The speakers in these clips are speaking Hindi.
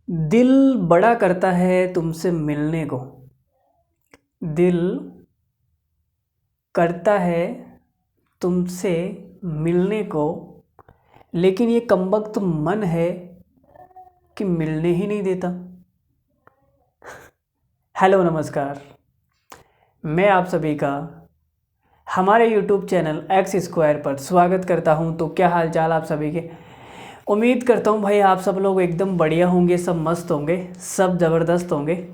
दिल बड़ा करता है तुमसे मिलने को। दिल करता है तुमसे मिलने को, लेकिन ये कमबख्त मन है कि मिलने ही नहीं देता। हेलो नमस्कार, मैं आप सभी का हमारे यूट्यूब चैनल एक्स स्क्वायर पर स्वागत करता हूं। तो क्या हाल चाल आप सभी के। उम्मीद करता हूं भाई आप सब लोग एकदम बढ़िया होंगे, सब मस्त होंगे, सब ज़बरदस्त होंगे।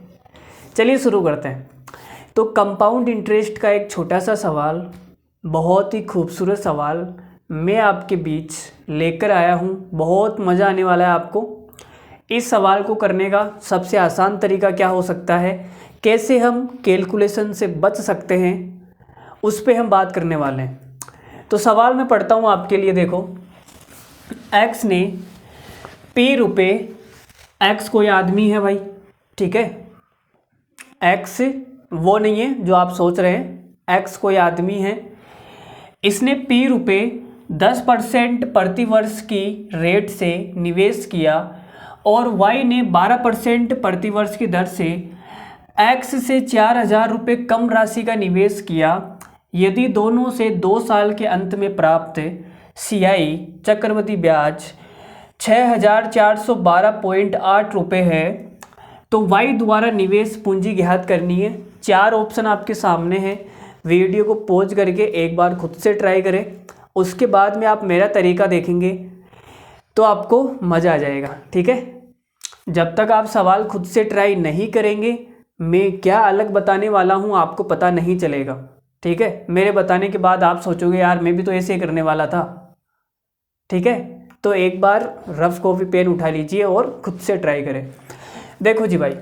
चलिए शुरू करते हैं। तो कंपाउंड इंटरेस्ट का एक छोटा सा सवाल, बहुत ही खूबसूरत सवाल मैं आपके बीच लेकर आया हूं। बहुत मज़ा आने वाला है आपको। इस सवाल को करने का सबसे आसान तरीका क्या हो सकता है, कैसे हम कैलकुलेशन से बच सकते हैं, उस पे हम बात करने वाले हैं। तो सवाल मैं पढ़ता हूँ आपके लिए। देखो, एक्स ने p रुपये, एक्स कोई आदमी है भाई, ठीक है। एक्स वो नहीं है जो आप सोच रहे हैं, एक्स कोई आदमी है। इसने p रुपये 10% प्रतिवर्ष की रेट से निवेश किया और y ने 12% प्रतिवर्ष की दर से x से 4,000 रुपये कम राशि का निवेश किया। यदि दोनों से 2 साल के अंत में प्राप्त CI चक्रवृद्धि ब्याज 6,412.8 रुपये है, तो y द्वारा निवेश पूंजी ज्ञात करनी है। 4 ऑप्शन आपके सामने हैं। वीडियो को पॉज करके एक बार खुद से ट्राई करें, उसके बाद में आप मेरा तरीका देखेंगे तो आपको मज़ा आ जाएगा, ठीक है। जब तक आप सवाल खुद से ट्राई नहीं करेंगे, मैं क्या अलग बताने वाला हूँ आपको पता नहीं चलेगा, ठीक है। मेरे बताने के बाद आप सोचोगे यार मैं भी तो ऐसे ही करने वाला था, ठीक है। तो एक बार रफ कॉपी पेन उठा लीजिए और खुद से ट्राई करें। देखो जी भाई,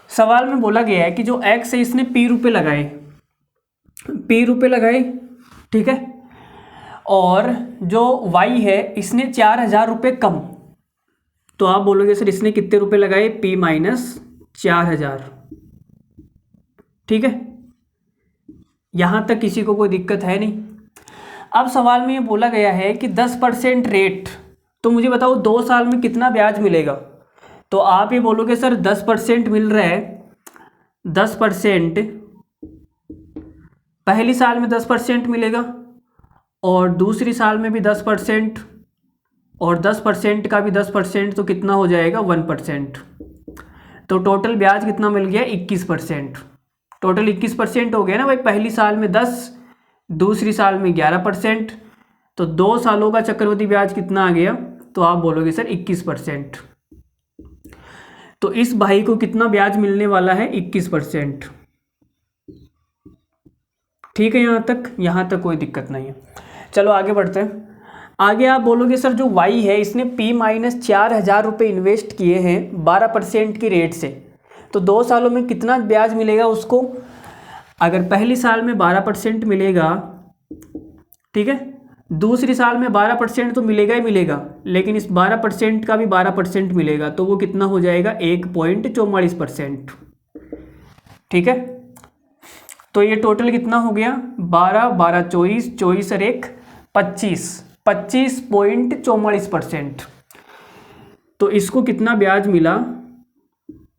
सवाल में बोला गया है कि जो एक्स है इसने p रुपये लगाए, ठीक है। और जो y है इसने 4,000 रुपये कम। तो आप बोलोगे सर इसने कितने रुपए लगाए, p माइनस 4,000, ठीक है। यहां तक किसी को कोई दिक्कत है नहीं। अब सवाल में ये बोला गया है कि 10% रेट, तो मुझे बताओ 2 साल में कितना ब्याज मिलेगा। तो आप ये बोलोगे सर 10% मिल रहा है, 10% पहली साल में 10% मिलेगा और दूसरी साल में भी 10%, और 10% का भी 10%, तो कितना हो जाएगा 1%। तो टोटल ब्याज कितना मिल गया 21%। टोटल 21% हो गया ना भाई। पहली साल में 10, दूसरी साल में 11%, तो 2 सालों का चक्रवृद्धि ब्याज कितना आ गया, तो आप बोलोगे सर 21%। तो इस भाई को कितना ब्याज मिलने वाला है, 21%, ठीक है। यहाँ तक कोई दिक्कत नहीं है। चलो आगे बढ़ते हैं। आगे आप बोलोगे सर जो y है इसने p माइनस 4,000 रुपये इन्वेस्ट किए हैं 12% की रेट से, तो 2 सालों में कितना ब्याज मिलेगा उसको। अगर पहली साल में 12% मिलेगा, ठीक है, दूसरी साल में 12% तो मिलेगा ही मिलेगा, लेकिन इस 12% का भी 12% मिलेगा, तो वो कितना हो जाएगा 1.44%, ठीक है। तो ये टोटल कितना हो गया 12, 12, 24, 24 और 1, 25, 25.44%। तो इसको कितना ब्याज मिला,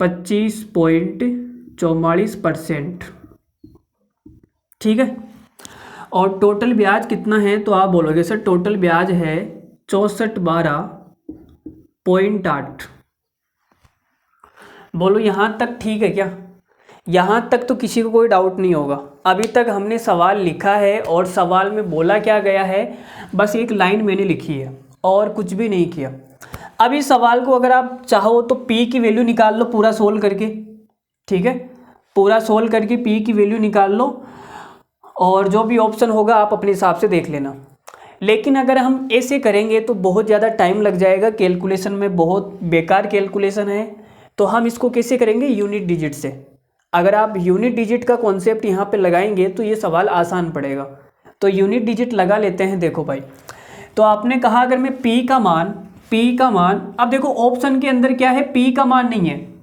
25.44%, ठीक है। और टोटल ब्याज कितना है, तो आप बोलोगे सर टोटल ब्याज है 6412.8। बोलो यहाँ तक ठीक है क्या। यहाँ तक तो किसी को कोई डाउट नहीं होगा। अभी तक हमने सवाल लिखा है और सवाल में बोला क्या गया है, बस एक लाइन मैंने लिखी है और कुछ भी नहीं किया। अब इस सवाल को अगर आप चाहो तो p की वैल्यू निकाल लो पूरा सोल्व करके, ठीक है। पूरा सोल्व करके p की वैल्यू निकाल लो और जो भी ऑप्शन होगा आप अपने हिसाब से देख लेना। लेकिन अगर हम ऐसे करेंगे तो बहुत ज़्यादा टाइम लग जाएगा, कैलकुलेशन में बहुत बेकार कैलकुलेशन है। तो हम इसको कैसे करेंगे, यूनिट डिजिट से। अगर आप यूनिट डिजिट का कॉन्सेप्ट यहाँ पे लगाएंगे तो ये सवाल आसान पड़ेगा। तो यूनिट डिजिट लगा लेते हैं। देखो भाई, तो आपने कहा अगर मैं p का मान, अब देखो ऑप्शन के अंदर क्या है, p का मान नहीं है।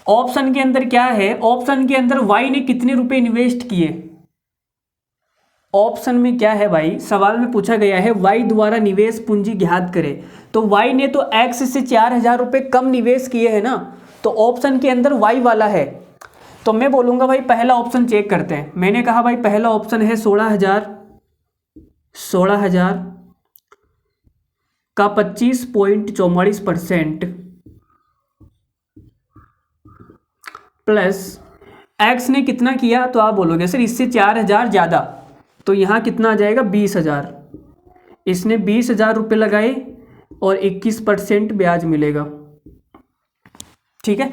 ऑप्शन के अंदर क्या है, ऑप्शन के अंदर y ने कितने रुपए इन्वेस्ट किए, ऑप्शन में क्या है भाई, सवाल में पूछा गया है वाई द्वारा निवेश पूंजी ज्ञात करे, तो वाई ने तो एक्स से 4,000 रुपये कम निवेश किए हैं ना, तो ऑप्शन के अंदर वाई वाला है। तो मैं बोलूँगा भाई पहला ऑप्शन चेक करते हैं। मैंने कहा भाई पहला ऑप्शन है 16,000 का 25.44% प्लस एक्स ने कितना किया, तो आप बोलोगे सर इससे 4,000 ज़्यादा, तो यहाँ कितना आ जाएगा 20,000। इसने 20,000 रुपये लगाए और 21% ब्याज मिलेगा। ठीक है,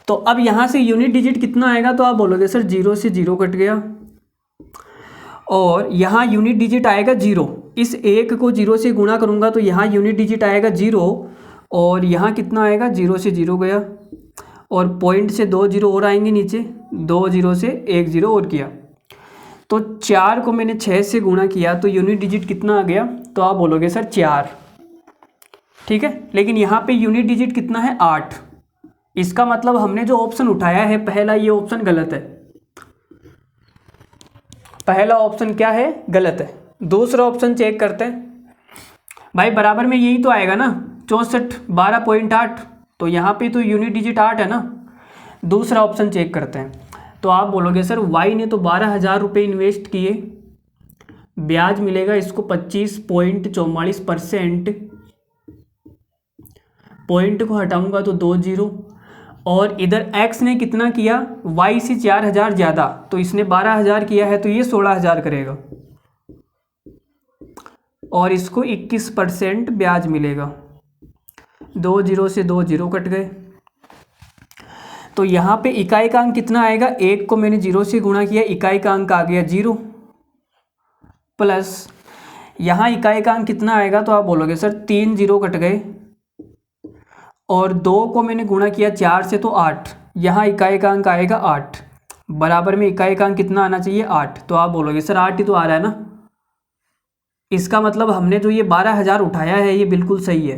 तो अब यहाँ से यूनिट डिजिट कितना आएगा, तो आप बोलोगे सर 0 से 0 कट गया और यहाँ यूनिट डिजिट आएगा 0। इस 1 को 0 से गुणा करूँगा तो यहाँ यूनिट डिजिट आएगा 0 और यहाँ कितना आएगा 0 से 0 गया और पॉइंट से 2 0 और आएंगे नीचे, 2 0 से 1 0 और किया, तो 4 को मैंने 6 से गुणा किया तो यूनिट डिजिट कितना आ गया, तो आप बोलोगे सर 4। ठीक है, लेकिन यहाँ पे यूनिट डिजिट कितना है 8। इसका मतलब हमने जो ऑप्शन उठाया है पहला, ये ऑप्शन गलत है। पहला ऑप्शन क्या है, गलत है। दूसरा ऑप्शन चेक करते हैं भाई, बराबर में यही तो आएगा ना 64 12.8, तो यहाँ पे तो यूनिट डिजिट 8 है ना। दूसरा ऑप्शन चेक करते हैं, तो आप बोलोगे सर वाई ने तो 12,000 रुपये इन्वेस्ट किए, ब्याज मिलेगा इसको 25.44%, पॉइंट को हटाऊंगा तो 2 0, और इधर x ने कितना किया, y से 4,000 ज़्यादा, तो इसने 12,000 किया है तो ये 16,000 करेगा और इसको 21% ब्याज मिलेगा। 2 0 से 2 0 कट गए, तो यहाँ पे इकाई का अंक कितना आएगा, 1 को मैंने 0 से गुणा किया, इकाई का अंक आ गया 0, प्लस यहाँ इकाई का अंक कितना आएगा, तो आप बोलोगे सर 3 0 कट गए और 2 को मैंने गुणा किया 4 से तो 8, यहाँ इकाई का अंक आएगा 8, बराबर में इकाई का अंक कितना आना चाहिए 8, तो आप बोलोगे सर 8 ही तो आ रहा है ना। इसका मतलब हमने जो ये 12,000 उठाया है ये बिल्कुल सही है,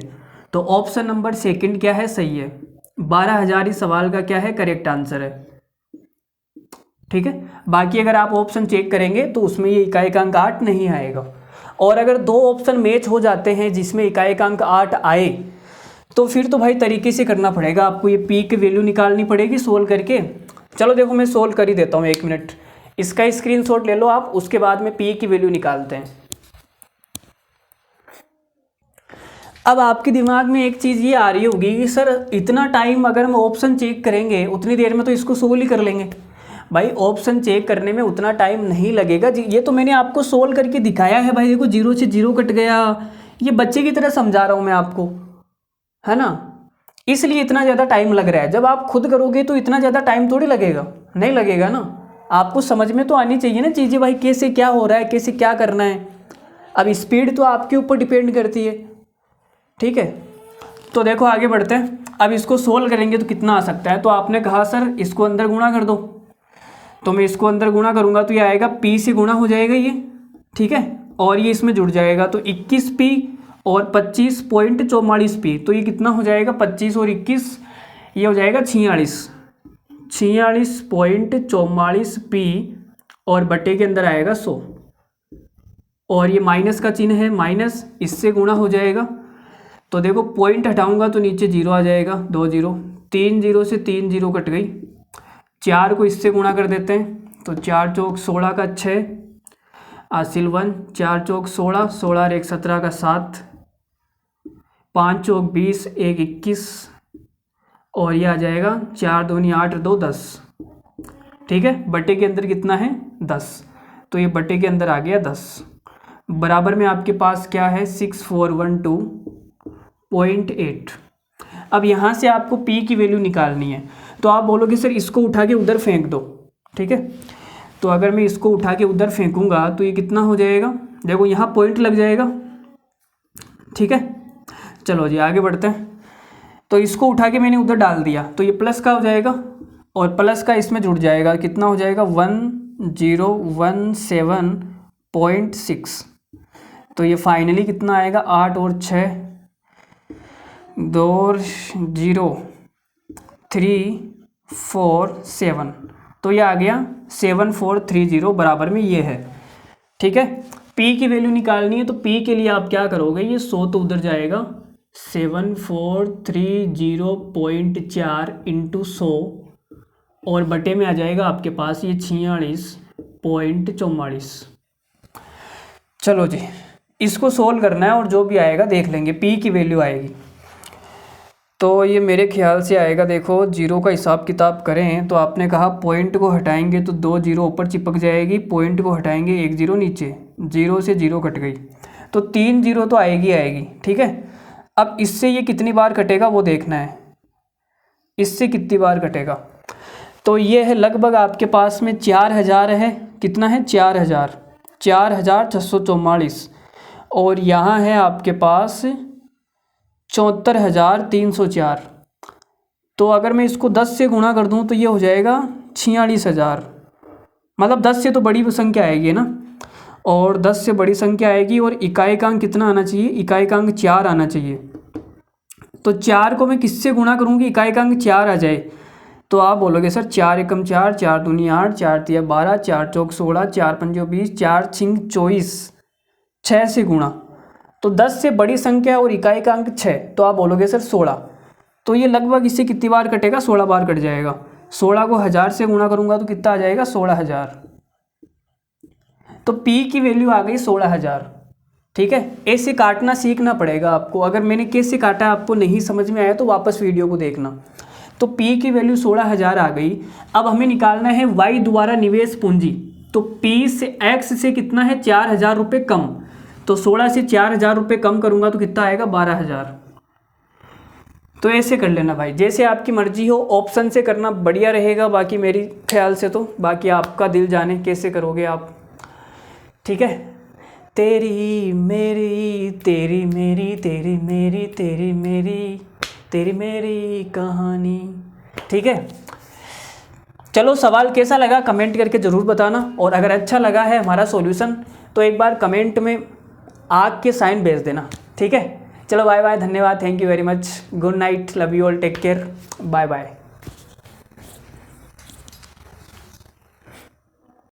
तो ऑप्शन नंबर सेकंड क्या है, सही है। 12,000 इस सवाल का क्या है, करेक्ट आंसर है। ठीक है, बाकी अगर आप ऑप्शन चेक करेंगे तो उसमें ये इकाई का अंक 8 नहीं आएगा, और अगर दो ऑप्शन मैच हो जाते हैं जिसमें इकाई का अंक 8 आए तो फिर तो भाई तरीके से करना पड़ेगा आपको, ये पी की वैल्यू निकालनी पड़ेगी सोल्व करके। चलो देखो मैं सोल्व कर ही देता हूँ, 1 मिनट, इसका स्क्रीनशॉट ले लो आप, उसके बाद में पी की वैल्यू निकालते हैं। अब आपके दिमाग में एक चीज़ ये आ रही होगी कि सर इतना टाइम अगर हम ऑप्शन चेक करेंगे उतनी देर में तो इसको सोल्व ही कर लेंगे। भाई ऑप्शन चेक करने में उतना टाइम नहीं लगेगा जी, ये तो मैंने आपको सोल्व करके दिखाया है भाई। देखो 0 से 0 कट गया, ये बच्चे की तरह समझा रहा हूँ मैं आपको, है ना, इसलिए इतना ज़्यादा टाइम लग रहा है। जब आप खुद करोगे तो इतना ज़्यादा टाइम थोड़ी लगेगा, नहीं लगेगा ना। आपको समझ में तो आनी चाहिए ना चीज़ें भाई, कैसे क्या हो रहा है, कैसे क्या करना है। अब स्पीड तो आपके ऊपर डिपेंड करती है। ठीक है, तो देखो आगे बढ़ते हैं। अब इसको सोल्व करेंगे तो कितना आ सकता है, तो आपने कहा सर इसको अंदर गुणा कर दो, तो मैं इसको अंदर गुणा करूँगा तो ये आएगा p से गुणा हो जाएगा ये, ठीक है, और ये इसमें जुड़ जाएगा तो 21p और 25.44p, तो ये कितना हो जाएगा 25 और 21, ये हो जाएगा 46.44p और बटे के अंदर आएगा 100, और ये माइनस का चिन्ह है, माइनस, इससे गुणा हो जाएगा। तो देखो पॉइंट हटाऊंगा तो नीचे 0 आ जाएगा, 2 0, 3 0 से 3 0 कट गई। 4 को इससे गुणा कर देते हैं तो 4 चौक 16 का 6, हासिल 1, 4 चौक 16, 16 और 1 17 का 7, 5 चौक 20, 1 21, और ये आ जाएगा 4 दूनी 8 2 10। ठीक है, बटे के अंदर कितना है 10, तो ये बटे के अंदर आ गया 10। बराबर में आपके पास क्या है 6412.8। अब यहाँ से आपको p की वैल्यू निकालनी है, तो आप बोलोगे सर इसको उठा के उधर फेंक दो। ठीक है, तो अगर मैं इसको उठा के उधर फेंकूंगा तो ये कितना हो जाएगा, देखो यहाँ पॉइंट लग जाएगा। ठीक है, चलो जी आगे बढ़ते हैं। तो इसको उठा के मैंने उधर डाल दिया तो ये प्लस का हो जाएगा और प्लस का इसमें जुड़ जाएगा, कितना हो जाएगा 1017.6। तो ये फाइनली कितना आएगा 8 और 6 2 0 3 4 7, तो ये आ गया 7430, बराबर में ये है। ठीक है। P की वैल्यू निकालनी है तो P के लिए आप क्या करोगे, ये 100 तो उधर जाएगा, 7430.4 इंटू 100 और बटे में आ जाएगा आपके पास ये 46.44। चलो जी, इसको सोल्व करना है और जो भी आएगा देख लेंगे, P की वैल्यू आएगी तो ये मेरे ख्याल से आएगा। देखो जीरो का हिसाब किताब करें तो आपने कहा पॉइंट को हटाएंगे तो 2 जीरो ऊपर चिपक जाएगी, पॉइंट को हटाएंगे 1 जीरो नीचे, जीरो से जीरो कट गई तो 3 जीरो तो आएगी। ठीक है, अब इससे ये कितनी बार कटेगा वो देखना है, इससे कितनी बार कटेगा। तो ये है लगभग आपके पास में 4000 है, कितना है 4644 और यहाँ है आपके पास 74,304। तो अगर मैं इसको 10 से गुणा कर दूं तो ये हो जाएगा 46,000, मतलब 10 से तो बड़ी संख्या आएगी ना, और 10 से बड़ी संख्या आएगी और इकाईकांक कितना आना चाहिए, इकाईकांक 4 आना चाहिए। तो 4 को मैं किससे गुणा करूँगी, इकाईकांक 4 आ जाए तो आप बोलोगे सर 4 एकम 4, 4 दूनी 8, 4 तिया 12, 4 चौक 16, 4 पंजो 20, 4 छिंग 24, 6 से गुणा। तो 10 से बड़ी संख्या और इकाईकांक 6 तो आप बोलोगे सर 16। तो ये लगभग इससे कितनी बार कटेगा, 16 बार कट जाएगा। 16 को 1000 से गुणा करूँगा तो कितना आ जाएगा 16,000। तो P की वैल्यू आ गई 16,000। ठीक है, ऐसे काटना सीखना पड़ेगा आपको। अगर मैंने कैसे काटा आपको नहीं समझ में आया तो वापस वीडियो को देखना। तो P की वैल्यू 16,000 आ गई। अब हमें निकालना है Y द्वारा निवेश पूंजी। तो P से X से कितना है 4,000 रुपये कम, तो 16 से 4,000 रुपये कम करूँगा तो कितना आएगा 12,000। तो ऐसे कर लेना भाई, जैसे आपकी मर्जी हो, ऑप्शन से करना बढ़िया रहेगा बाकी मेरी ख्याल से तो, बाकी आपका दिल जाने कैसे करोगे आप। ठीक है, तेरी मेरी तेरी मेरी तेरी मेरी तेरी मेरी तेरी मेरी कहानी। ठीक है, चलो सवाल कैसा लगा कमेंट करके ज़रूर बताना, और अगर अच्छा लगा है हमारा सॉल्यूशन तो एक बार कमेंट में आग के साइन भेज देना। ठीक है, चलो बाय बाय, धन्यवाद, thank you very much, good night, love you all, take care, bye bye.